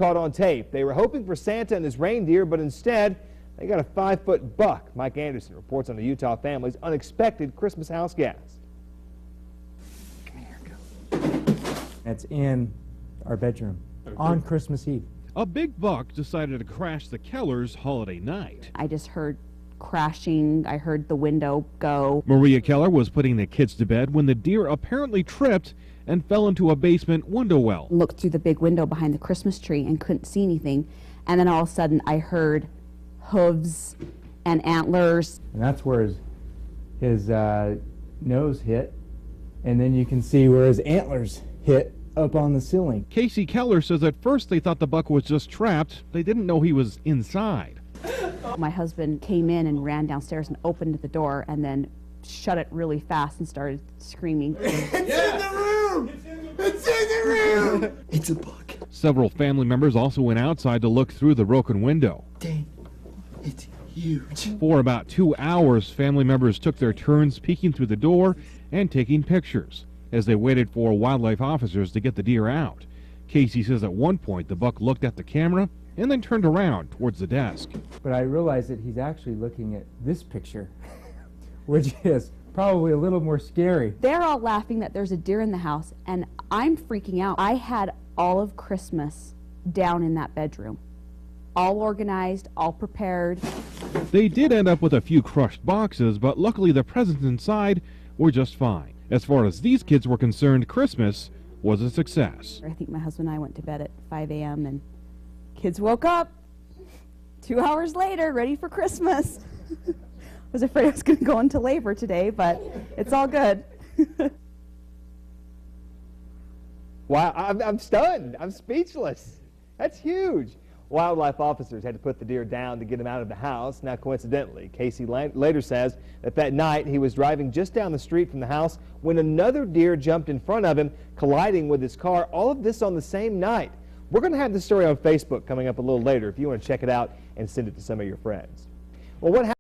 caught on tape. They were hoping for Santa and his reindeer, but instead they got a 5-foot buck. Mike Anderson reports on the Utah family's unexpected Christmas house gas. Come here, go. That's in our bedroom on Christmas Eve. A big buck decided to crash the Kellers' holiday night. I just heard crashing. I heard the window go. Maria Keller was putting the kids to bed when the deer apparently tripped and fell into a basement window well. Looked through the big window behind the Christmas tree and couldn't see anything. And then all of a sudden I heard hooves and antlers. And that's where his nose hit. And then you can see where his antlers hit up on the ceiling. Casey Keller says at first they thought the buck was just trapped. They didn't know he was inside. My husband came in and ran downstairs and opened the door and then shut it really fast and started screaming. It's in the room! It's in the room! It's a buck. Several family members also went outside to look through the broken window. Dang, it's huge. For about 2 hours, family members took their turns peeking through the door and taking pictures as they waited for wildlife officers to get the deer out. Casey says at one point the buck looked at the camera and then turned around towards the desk. But I realized that he's actually looking at this picture, which is probably a little more scary. They're all laughing that there's a deer in the house, and I'm freaking out. I had all of Christmas down in that bedroom, all organized, all prepared. They did end up with a few crushed boxes, but luckily the presents inside were just fine. As far as these kids were concerned, Christmas was a success. I think my husband and I went to bed at 5 a.m. and kids woke up 2 hours later, ready for Christmas. I was afraid I was going to go into labor today, but it's all good. Wow, I'm stunned. I'm speechless. That's huge. Wildlife officers had to put the deer down to get him out of the house. Now, coincidentally, Casey later says that night he was driving just down the street from the house when another deer jumped in front of him, colliding with his car. All of this on the same night. We're going to have this story on Facebook coming up a little later if you want to check it out and send it to some of your friends. Well, what happened?